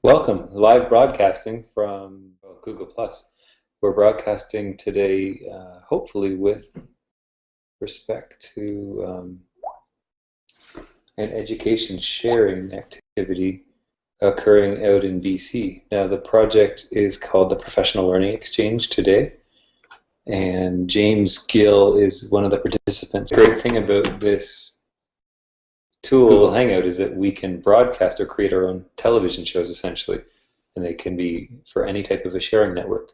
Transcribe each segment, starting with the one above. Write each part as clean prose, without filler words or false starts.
Welcome, live broadcasting from Google Plus. We're broadcasting today, hopefully with respect to an education sharing activity occurring out in BC. Now, the project is called the Professional Learning Exchange today, and James Gill is one of the participants. The great thing about this tool, Google Hangout, is that we can broadcast or create our own television shows essentially, and they can be for any type of a sharing network.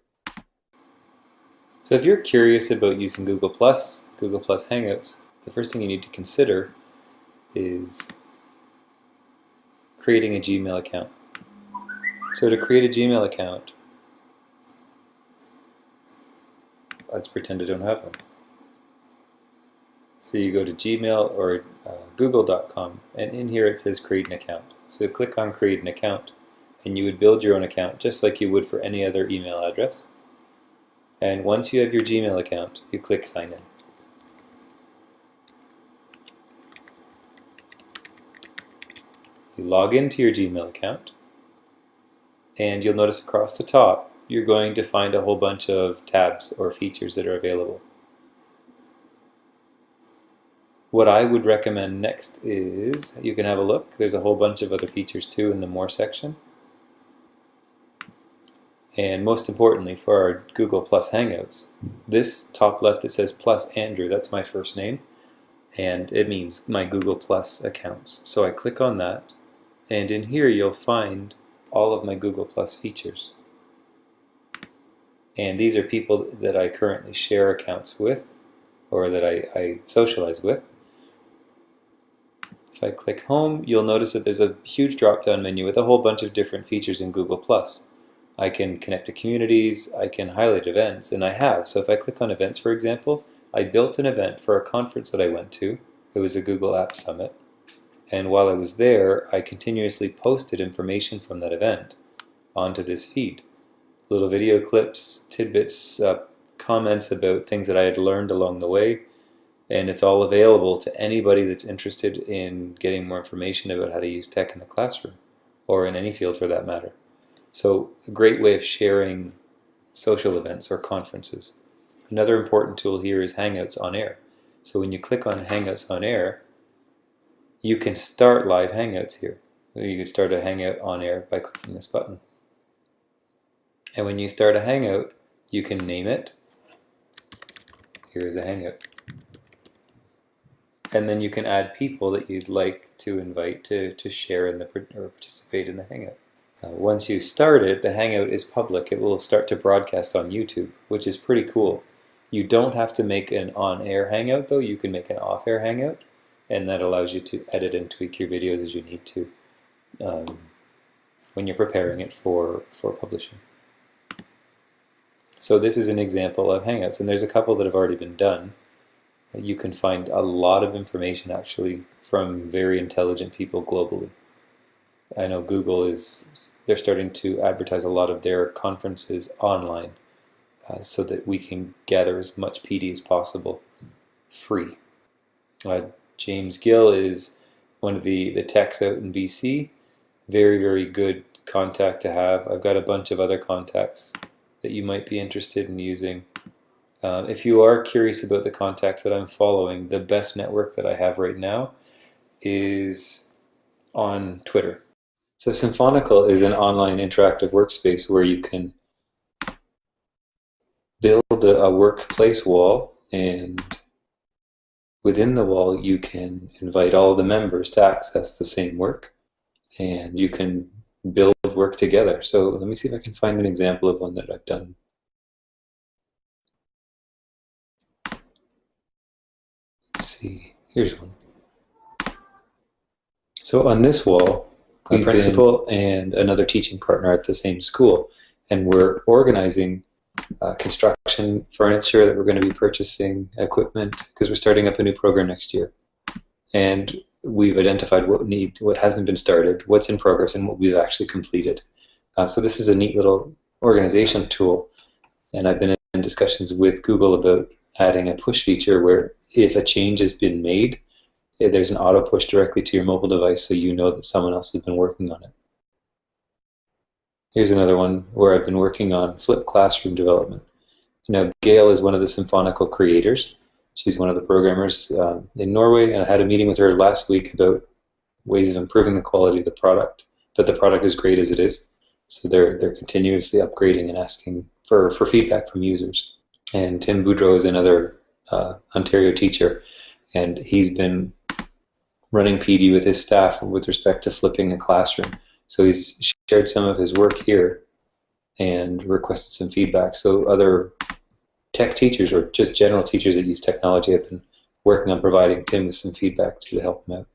So if you're curious about using Google Plus Hangouts, the first thing you need to consider is creating a Gmail account. So to create a Gmail account, let's pretend I don't have one. So you go to Gmail or google.com, and in here it says create an account. So click on create an account, and you would build your own account just like you would for any other email address. And once you have your Gmail account, you click sign in. You log into your Gmail account, and you'll notice across the top you're going to find a whole bunch of tabs or features that are available. What I would recommend next is you can have a look. There's a whole bunch of other features too in the More section. And most importantly, for our Google Plus Hangouts, this top left it says plus Andrew. That's my first name, and it means my Google Plus accounts. So I click on that, and in here you'll find all of my Google Plus features. And these are people that I currently share accounts with, or that I socialize with. If I click home, you'll notice that there's a huge drop-down menu with a whole bunch of different features in Google+. I can connect to communities, I can highlight events, and I have. So if I click on events, for example, I built an event for a conference that I went to. It was a Google Apps Summit. And while I was there, I continuously posted information from that event onto this feed. Little video clips, tidbits, comments about things that I had learned along the way. And it's all available to anybody that's interested in getting more information about how to use tech in the classroom, or in any field for that matter. So a great way of sharing social events or conferences. Another important tool here is Hangouts on Air. So when you click on Hangouts on Air, you can start live Hangouts here. You can start a Hangout on Air by clicking this button. And when you start a Hangout, you can name it. Here is a Hangout. And then you can add people that you'd like to invite to share in or participate in the Hangout. Once you start it, the Hangout is public. It will start to broadcast on YouTube, which is pretty cool. You don't have to make an on-air Hangout though. You can make an off-air Hangout, and that allows you to edit and tweak your videos as you need to when you're preparing it for publishing. So this is an example of Hangouts, and there's a couple that have already been done. You can find a lot of information actually from very intelligent people globally. I know Google they're starting to advertise a lot of their conferences online so that we can gather as much PD as possible free. James Gill is one of the techs out in BC. Very, very good contact to have. I've got a bunch of other contacts that you might be interested in using. If you are curious about the contacts that I'm following, the best network that I have right now is on Twitter. So Symphonical is an online interactive workspace where you can build a workplace wall, and within the wall you can invite all the members to access the same work, and you can build work together. So let me see if I can find an example of one that I've done. See, here's one. So on this wall, a principal and another teaching partner at the same school, and we're organizing construction furniture that we're going to be purchasing, equipment, because we're starting up a new program next year. And we've identified what hasn't been started, what's in progress, and what we've actually completed. So this is a neat little organization tool, and I've been in discussions with Google about adding a push feature where if a change has been made, there's an auto push directly to your mobile device so you know that someone else has been working on it. Here's another one where I've been working on flipped classroom development. Gail is one of the Symphonical creators. She's one of the programmers in Norway, and I had a meeting with her last week about ways of improving the quality of the product. But the product is great as it is, so they're continuously upgrading and asking for feedback from users. And Tim Boudreau is another Ontario teacher, and he's been running PD with his staff with respect to flipping a classroom. So he's shared some of his work here and requested some feedback. So other tech teachers or just general teachers that use technology have been working on providing Tim with some feedback to help him out.